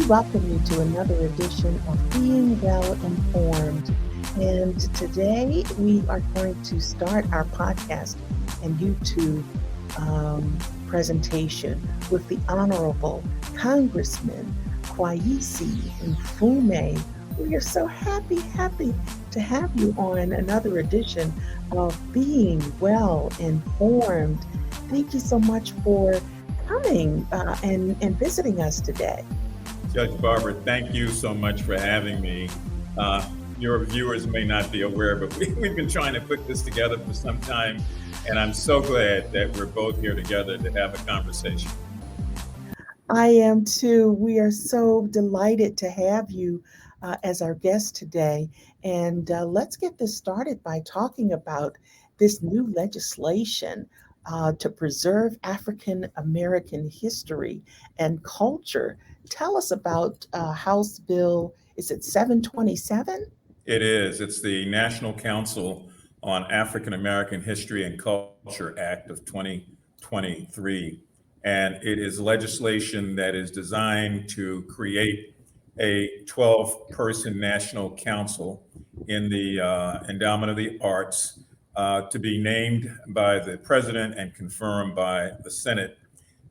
We welcome you to another edition of Being Well Informed. And today we are going to start our podcast and YouTube presentation with the Honorable Congressman Kweisi Mfume. We are so happy to have you on another edition of Being Well Informed. Thank you so much for coming and visiting us today. Judge Barber, thank you so much for having me. Your viewers may not be aware, but we've been trying to put this together for some time, and I'm so glad that we're both here together to have a conversation. I am too. We are so delighted to have you as our guest today. And let's get this started by talking about this new legislation to preserve African American history and culture. Tell us about House Bill, is it 727? It is. It's the National Council on African American History and Culture Act of 2023. And it is legislation that is designed to create a 12-person national council in the endowment of the arts to be named by the president and confirmed by the Senate.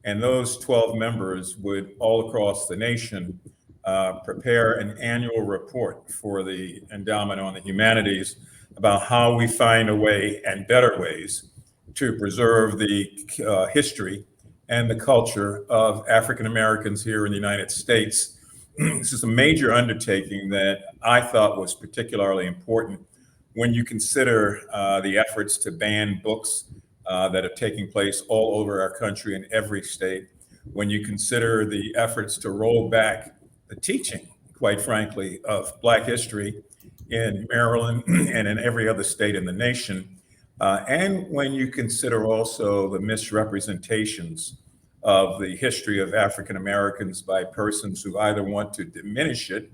And those 12 members would, all across the nation, prepare an annual report for the Endowment on the Humanities about how we find a way and better ways to preserve the history and the culture of African Americans here in the United States. This is a major undertaking that I thought was particularly important when you consider the efforts to ban books that are taking place all over our country in every state, when you consider the efforts to roll back the teaching, quite frankly, of Black history in Maryland and in every other state in the nation, and when you consider also the misrepresentations of the history of African Americans by persons who either want to diminish it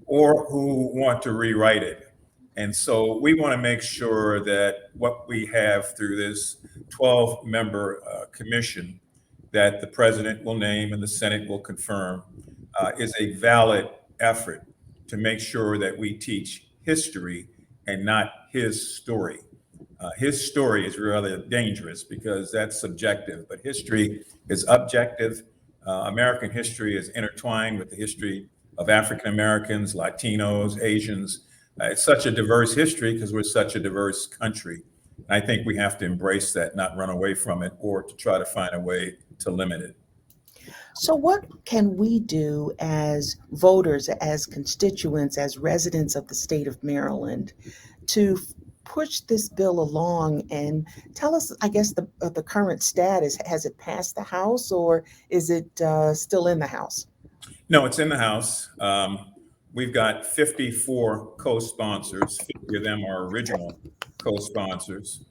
or who want to rewrite it. And so we want to make sure that what we have through this 12-member commission that the president will name and the Senate will confirm is a valid effort to make sure that we teach history and not his story. His story is really dangerous because that's subjective, but history is objective. American history is intertwined with the history of African Americans, Latinos, Asians. It's such a diverse history because we're such a diverse country. I think we have to embrace that, not run away from it or to try to find a way to limit it. So, what can we do as voters, as constituents, as residents of the state of Maryland to push this bill along and tell us, I guess, the current status? Has it passed the House or is it still in the House? No, it's in the House. We've got 54 co-sponsors. 50 of them are original co-sponsors.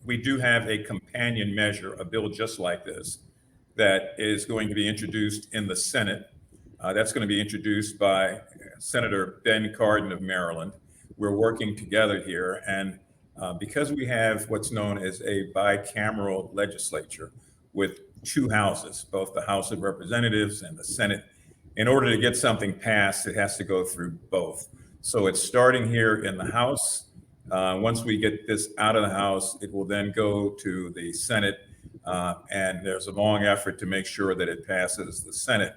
We do have a companion measure, a bill just like this, that is going to be introduced in the Senate. That's going to be introduced by Senator Ben Cardin of Maryland. We're working together here. And because we have what's known as a bicameral legislature with two houses, both the House of Representatives and the Senate, in order to get something passed, it has to go through both. So it's starting here in the House. Once we get this out of the House, it will then go to the Senate. And there's a long effort to make sure that it passes the Senate.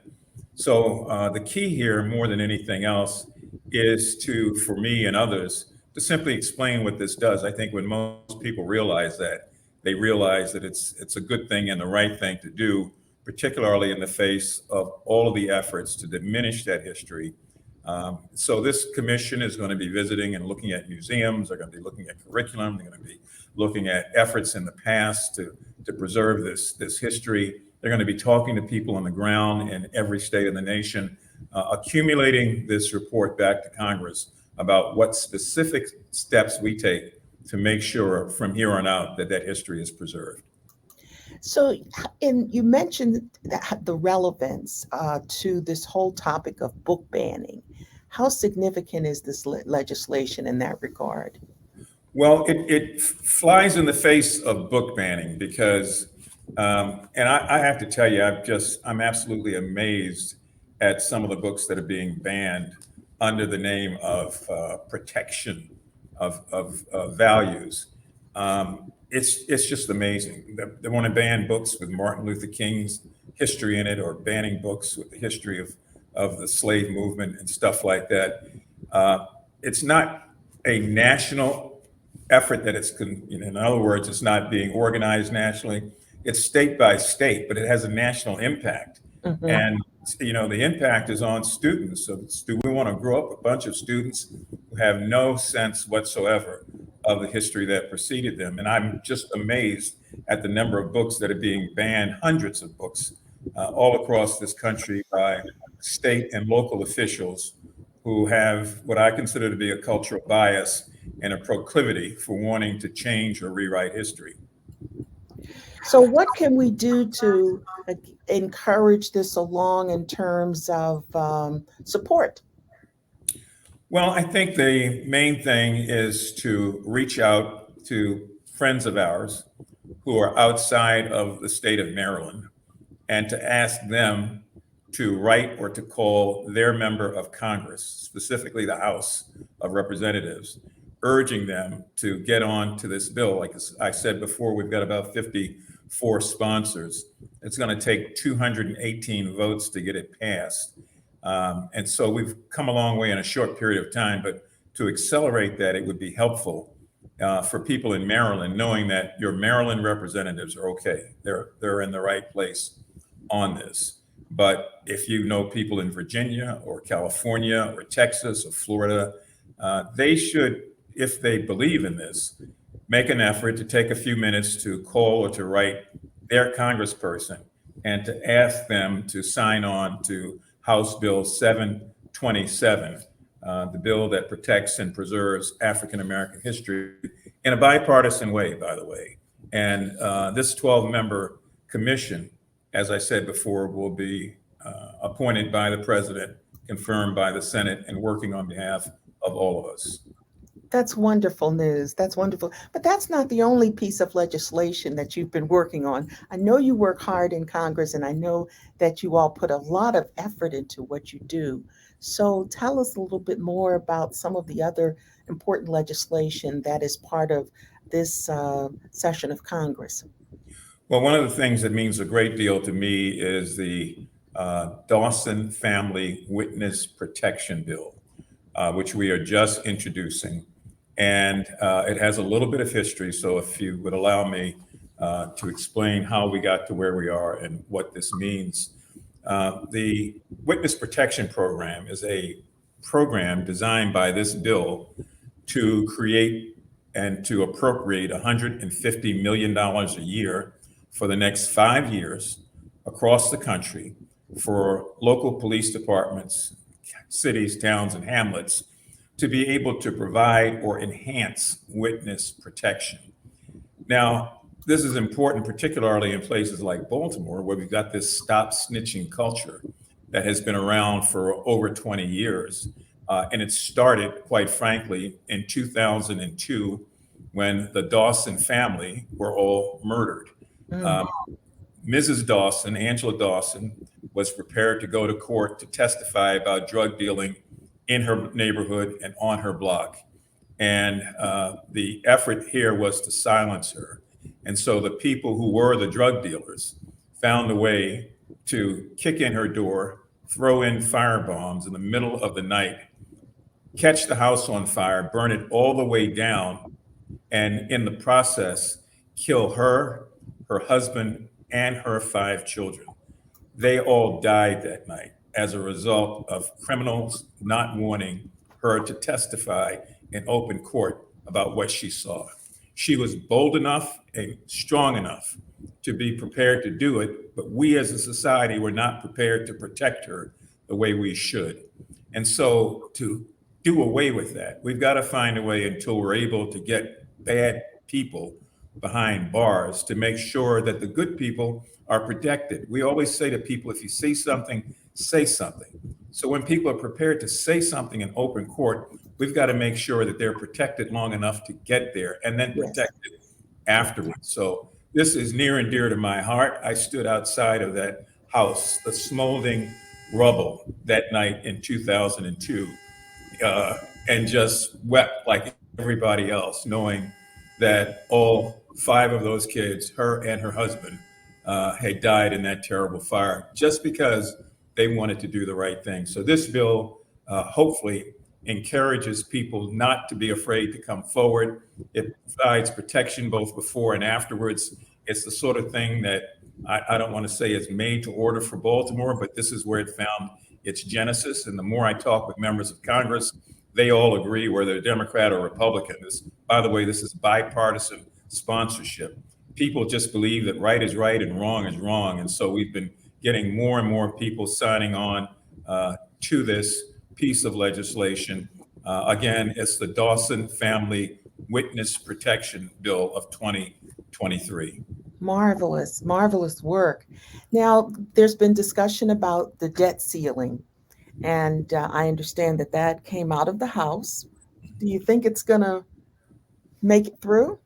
So the key here, more than anything else, is to, for me and others, to simply explain what this does. I think when most people realize that, they realize that it's a good thing and the right thing to do, particularly in the face of all of the efforts to diminish that history. So this commission is going to be visiting and looking at museums. They're going to be looking at curriculum. They're going to be looking at efforts in the past to preserve this history. They're going to be talking to people on the ground in every state in the nation, accumulating this report back to Congress about what specific steps we take to make sure from here on out that history is preserved. So, and you mentioned the relevance to this whole topic of book banning. How significant is this legislation in that regard? Well, it flies in the face of book banning because, and I have to tell you, I'm absolutely amazed at some of the books that are being banned under the name of protection of values. It's just amazing. They want to ban books with Martin Luther King's history in it, or banning books with the history of the slave movement and stuff like that. It's not a national effort that in other words, it's not being organized nationally. It's state by state, but it has a national impact. Hmm. And the impact is on students. So do we want to grow up a bunch of students who have no sense whatsoever of the history that preceded them? And I'm just amazed at the number of books that are being banned, hundreds of books all across this country by state and local officials who have what I consider to be a cultural bias and a proclivity for wanting to change or rewrite history. So, what can we do to encourage this along in terms of support? Well, I think the main thing is to reach out to friends of ours who are outside of the state of Maryland and to ask them to write or to call their member of Congress, specifically the House of Representatives, urging them to get on to this bill. Like I said before, we've got about 54 sponsors. It's going to take 218 votes to get it passed. And so we've come a long way in a short period of time, but to accelerate that, it would be helpful for people in Maryland, knowing that your Maryland representatives are okay. They're in the right place on this. But if you know people in Virginia or California or Texas or Florida, they should, if they believe in this, make an effort to take a few minutes to call or to write their congressperson and to ask them to sign on to House Bill 727, the bill that protects and preserves African American history in a bipartisan way, by the way. And this 12-member commission, as I said before, will be appointed by the president, confirmed by the Senate, and working on behalf of all of us. That's wonderful news. That's wonderful. But that's not the only piece of legislation that you've been working on. I know you work hard in Congress, and I know that you all put a lot of effort into what you do. So tell us a little bit more about some of the other important legislation that is part of this session of Congress. Well, one of the things that means a great deal to me is the Dawson Family Witness Protection Bill, which we are just introducing. And it has a little bit of history. So if you would allow me to explain how we got to where we are and what this means. The Witness Protection Program is a program designed by this bill to create and to appropriate $150 million a year for the next 5 years across the country for local police departments, cities, towns, and hamlets to be able to provide or enhance witness protection. Now, this is important, particularly in places like Baltimore, where we've got this stop snitching culture that has been around for over 20 years. And it started, quite frankly, in 2002 when the Dawson family were all murdered. Mm. Um, Mrs. Dawson, Angela Dawson, was prepared to go to court to testify about drug dealing in her neighborhood and on her block. And the effort here was to silence her. And so the people who were the drug dealers found a way to kick in her door, throw in firebombs in the middle of the night, catch the house on fire, burn it all the way down, and in the process, kill her, her husband, and her 5 children. They all died that night as a result of criminals not wanting her to testify in open court about what she saw. She was bold enough and strong enough to be prepared to do it, but we as a society were not prepared to protect her the way we should. And so to do away with that, we've got to find a way until we're able to get bad people behind bars to make sure that the good people are protected. We always say to people, if you see something, say something. So when people are prepared to say something in open court, we've got to make sure that they're protected long enough to get there and then Yes. protected afterwards. So this is near and dear to my heart. I stood outside of that house, the smoldering rubble that night in 2002, uh, and just wept like everybody else, knowing that all five of those kids, her and her husband, had died in that terrible fire just because they wanted to do the right thing. So this bill hopefully encourages people not to be afraid to come forward. It provides protection both before and afterwards. It's the sort of thing that I don't want to say it's made to order for Baltimore, but this is where it found its genesis. And the more I talk with members of Congress, they all agree, whether Democrat or Republican. This, by the way, this is bipartisan sponsorship. People just believe that right is right and wrong is wrong. And so we've been getting more and more people signing on to this piece of legislation. Again, it's the Dawson Family Witness Protection Bill of 2023. Marvelous, marvelous work. Now, there's been discussion about the debt ceiling, and I understand that that came out of the House. Do you think it's going to make it through?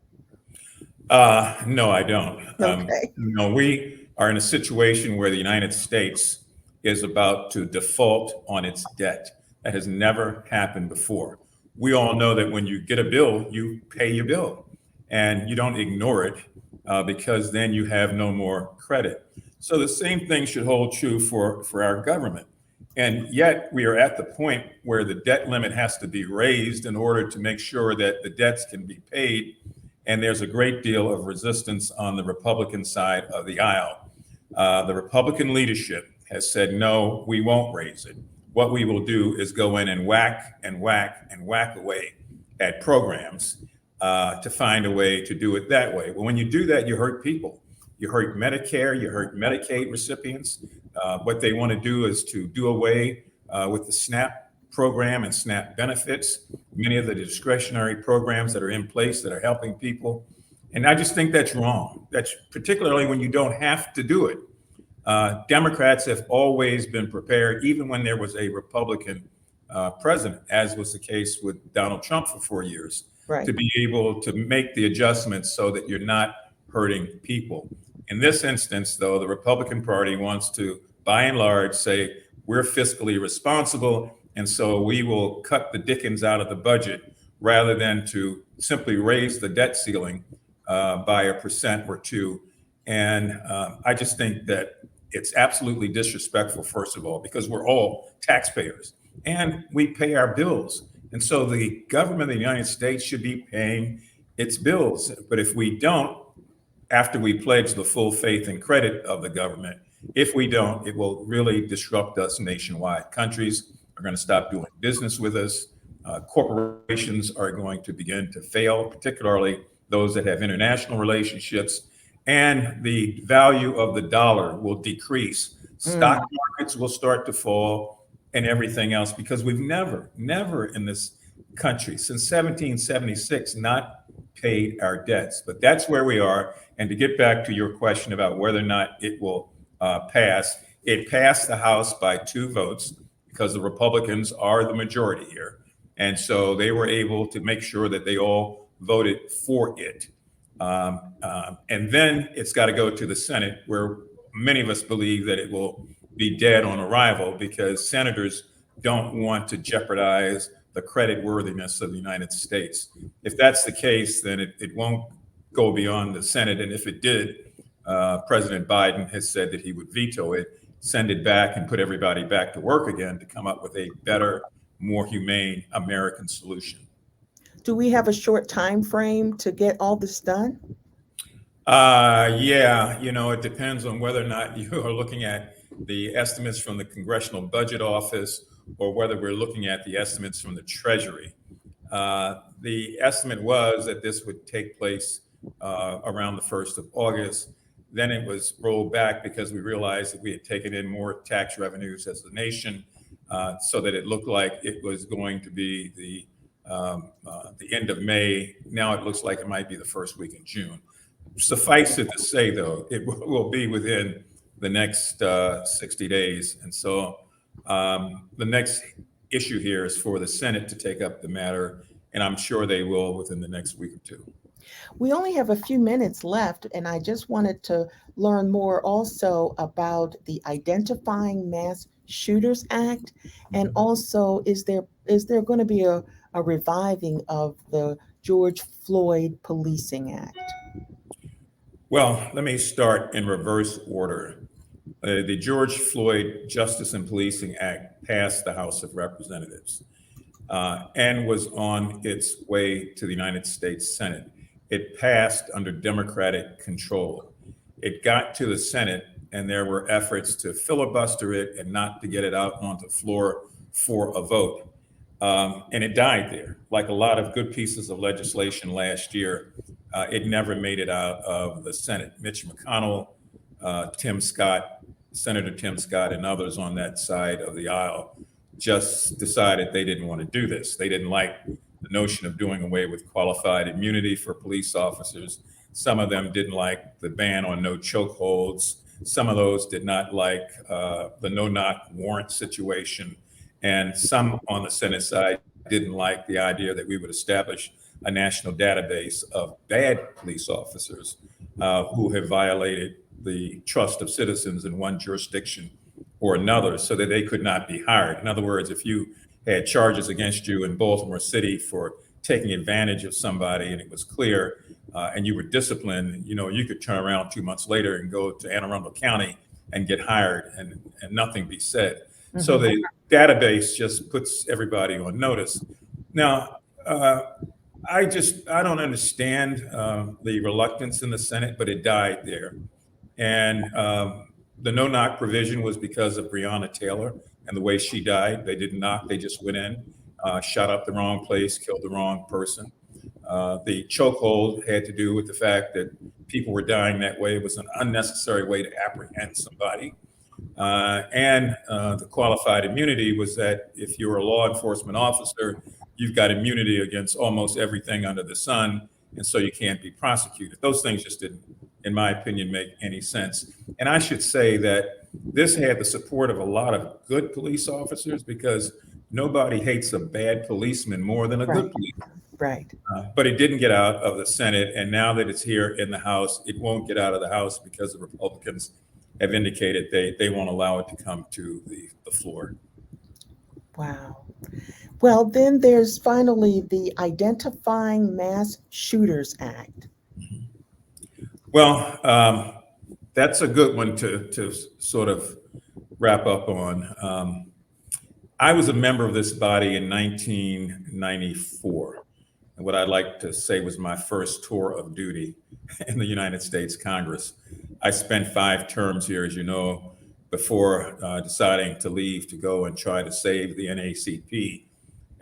No, I don't. Okay. No, we are in a situation where the United States is about to default on its debt. That has never happened before. We all know that when you get a bill, you pay your bill and you don't ignore it because then you have no more credit. So the same thing should hold true for our government. And yet we are at the point where the debt limit has to be raised in order to make sure that the debts can be paid. And there's a great deal of resistance on the Republican side of the aisle. The Republican leadership has said, no, we won't raise it. What we will do is go in and whack and whack and whack away at programs to find a way to do it that way. Well, when you do that, you hurt people. You hurt Medicare, you hurt Medicaid recipients. What they want to do is to do away with the SNAP program and SNAP benefits, many of the discretionary programs that are in place that are helping people. And I just think that's wrong. That's particularly when you don't have to do it. Democrats have always been prepared, even when there was a Republican president, as was the case with Donald Trump for 4 years, Right. to be able to make the adjustments so that you're not hurting people. In this instance, though, the Republican Party wants to, by and large, say we're fiscally responsible, and so we will cut the dickens out of the budget rather than to simply raise the debt ceiling by 1% or 2%. And I just think that it's absolutely disrespectful, first of all, because we're all taxpayers and we pay our bills. And so the government of the United States should be paying its bills. But if we don't, after we pledge the full faith and credit of the government, if we don't, it will really disrupt us nationwide. Countries are going to stop doing business with us. Corporations are going to begin to fail, particularly those that have international relationships. And the value of the dollar will decrease. Mm. Stock markets will start to fall and everything else because we've never in this country since 1776 not paid our debts. But that's where we are. And to get back to your question about whether or not it will pass, it passed the House by 2 votes because the Republicans are the majority here. And so they were able to make sure that they all voted for it. And then it's got to go to the Senate, where many of us believe that it will be dead on arrival because senators don't want to jeopardize the credit worthiness of the United States. If that's the case, then it won't go beyond the Senate. And if it did, President Biden has said that he would veto it, send it back, and put everybody back to work again to come up with a better, more humane American solution. Do we have a short time frame to get all this done? Yeah, it depends on whether or not you are looking at the estimates from the Congressional Budget Office or whether we're looking at the estimates from the Treasury. The estimate was that this would take place around the 1st of August. Then it was rolled back because we realized that we had taken in more tax revenues as a nation, so that it looked like it was going to be the end of May. Now it looks like it might be the first week in June. Suffice it to say, though, it will be within the next 60 days. And so the next issue here is for the Senate to take up the matter, and I'm sure they will within the next week or 2. We only have a few minutes left, and I just wanted to learn more also about the Identifying Mass Shooters Act? And also, is there going to be a reviving of the George Floyd Policing Act? Well, let me start in reverse order. The George Floyd Justice and Policing Act passed the House of Representatives and was on its way to the United States Senate. It passed under Democratic control. It got to the Senate, and there were efforts to filibuster it and not to get it out onto the floor for a vote. And it died there. Like a lot of good pieces of legislation last year, it never made it out of the Senate. Mitch McConnell, Tim Scott, Senator Tim Scott, and others on that side of the aisle just decided they didn't want to do this. They didn't like the notion of doing away with qualified immunity for police officers. Some of them didn't like the ban on no chokeholds. Some of those did not like the no-knock warrant situation. And some on the Senate side didn't like the idea that we would establish a national database of bad police officers who have violated the trust of citizens in one jurisdiction or another so that they could not be hired. In other words, if you had charges against you in Baltimore City for taking advantage of somebody and it was clear and you were disciplined, you could turn around 2 months later and go to Anne Arundel County and get hired and nothing be said. So Mhm. the database just puts everybody on notice. Now, I don't understand the reluctance in the Senate, but it died there. And the no knock provision was because of Breonna Taylor and the way she died. They didn't knock, they just went in, shot up the wrong place, killed the wrong person. The chokehold had to do with the fact that people were dying that way. It was an unnecessary way to apprehend somebody. And the qualified immunity was that if you're a law enforcement officer, you've got immunity against almost everything under the sun, and so you can't be prosecuted. Those things just didn't, in my opinion, make any sense. And I should say that this had the support of a lot of good police officers because nobody hates a bad policeman more than a Right, good policeman. right. But it didn't get out of the Senate, and now that it's here in the House, it won't get out of the House because the Republicans have indicated they won't allow it to come to the floor. Wow. Well, then there's finally the Identifying Mass Shooters Act. Well, that's a good one to sort of wrap up on. I was a member of this body in 1994. And what I'd like to say was my first tour of duty in the United States Congress. I spent 5 terms here, as you know, before deciding to leave to go and try to save the NACP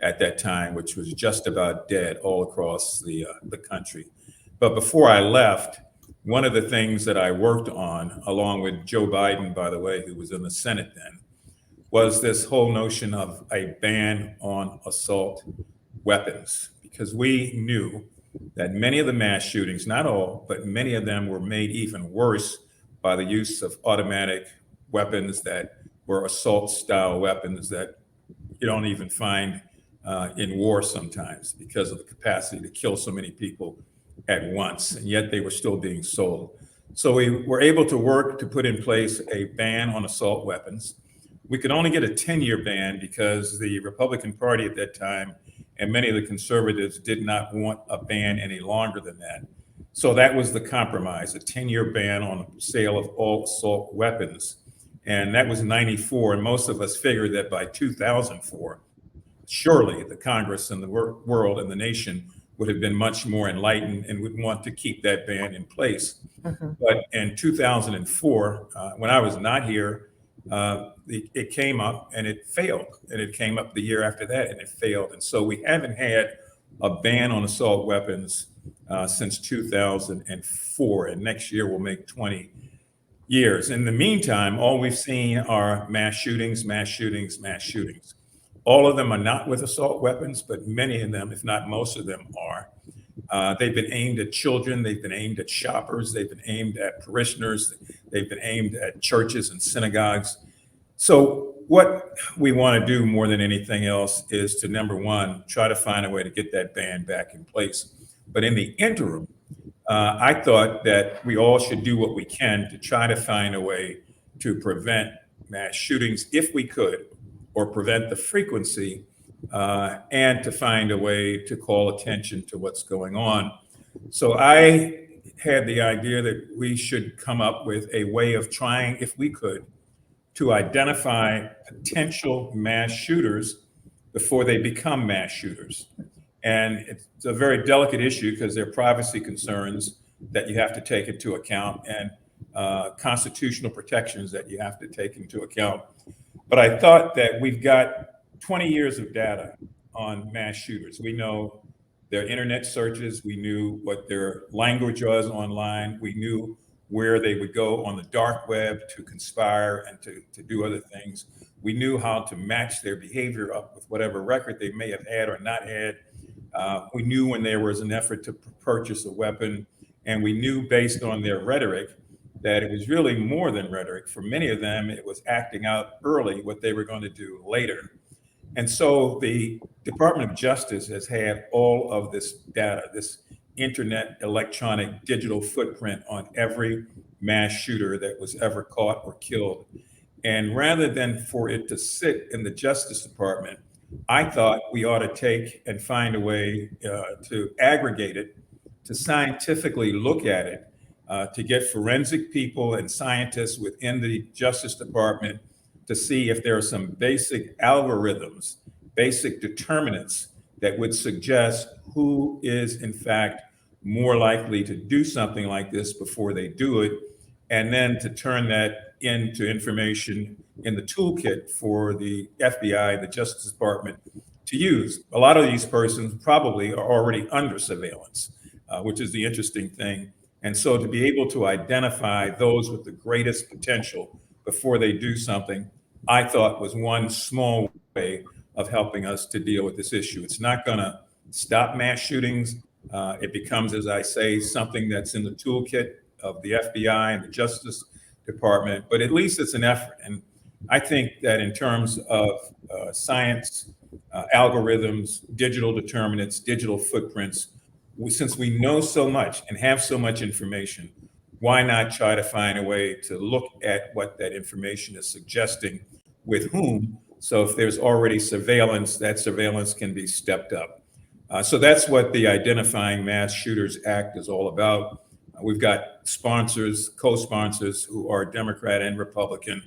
at that time, which was just about dead all across the country. But before I left, one of the things that I worked on, along with Joe Biden, by the way, who was in the Senate then, was this whole notion of a ban on assault weapons. Because we knew that many of the mass shootings, not all, but many of them were made even worse by the use of automatic weapons that were assault style weapons that you don't even find in war sometimes because of the capacity to kill so many people at once, and yet they were still being sold. So we were able to work to put in place a ban on assault weapons. We could only get a 10-year ban because the Republican Party at that time and many of the conservatives did not want a ban any longer than that. So that was the compromise, a 10-year ban on the sale of all assault weapons. And that was 94. And most of us figured that by 2004, surely the Congress and the world and the nation would have been much more enlightened and would want to keep that ban in place. Mhm. But in 2004, when I was not here, it came up and it failed. And it came up the year after that and it failed. And so we haven't had a ban on assault weapons since 2004. And next year will make 20 years. In the meantime, all we've seen are mass shootings, mass shootings, mass shootings. All of them are not with assault weapons, but many of them, if not most of them, are. They've been aimed at children. They've been aimed at shoppers. They've been aimed at parishioners. They've been aimed at churches and synagogues. So, what we want to do more than anything else is to, number one, try to find a way to get that ban back in place. But in the interim, I thought that we all should do what we can to try to find a way to prevent mass shootings if we could, or prevent the frequency, and to find a way to call attention to what's going on. So I had the idea that we should come up with a way of trying, if we could, to identify potential mass shooters before they become mass shooters. And it's a very delicate issue because there are privacy concerns that you have to take into account, and constitutional protections that you have to take into account. But I thought that we've got 20 years of data on mass shooters. We know their internet searches. We knew what their language was online. We knew where they would go on the dark web to conspire and to do other things. We knew how to match their behavior up with whatever record they may have had or not had. We knew when there was an effort to purchase a weapon, and we knew based on their rhetoric that it was really more than rhetoric. For many of them, it was acting out early what they were going to do later. And so the Department of Justice has had all of this data, this internet, electronic, digital footprint on every mass shooter that was ever caught or killed. And rather than for it to sit in the Justice Department, I thought we ought to take and find a way to aggregate it, to scientifically look at it, to get forensic people and scientists within the Justice Department to see if there are some basic algorithms, basic determinants that would suggest who is in fact more likely to do something like this before they do it, and then to turn that into information in the toolkit for the FBI, the Justice Department to use. A lot of these persons probably are already under surveillance, which is the interesting thing. And so to be able to identify those with the greatest potential before they do something, I thought was one small way of helping us to deal with this issue. It's not going to stop mass shootings. It becomes, as I say, something that's in the toolkit of the FBI and the Justice Department, but at least it's an effort. And I think that in terms of science, algorithms, digital determinants, digital footprints, since we know so much and have so much information, why not try to find a way to look at what that information is suggesting with whom? So if there's already surveillance, that surveillance can be stepped up. So that's what the Identifying Mass Shooters Act is all about. We've got sponsors, co-sponsors who are Democrat and Republican,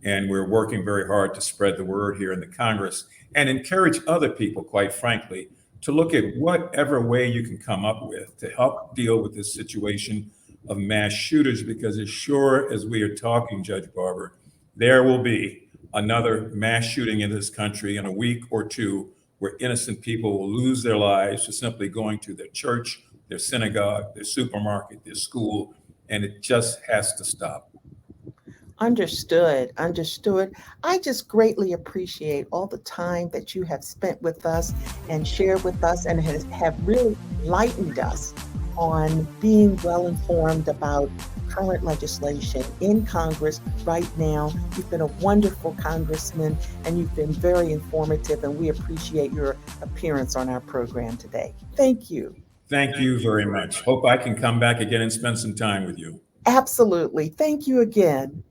and we're working very hard to spread the word here in the Congress and encourage other people, quite frankly, to look at whatever way you can come up with to help deal with this situation of mass shooters, because as sure as we are talking, Judge Barber, there will be another mass shooting in this country in a week or two where innocent people will lose their lives for simply going to their church, their synagogue, their supermarket, their school, and it just has to stop. Understood, understood. I just greatly appreciate all the time that you have spent with us and shared with us, and have really enlightened us on being well informed about current legislation in Congress right now. You've been a wonderful congressman, and you've been very informative, and we appreciate your appearance on our program today. Thank you. Thank you very much. Hope I can come back again and spend some time with you. Absolutely. Thank you again.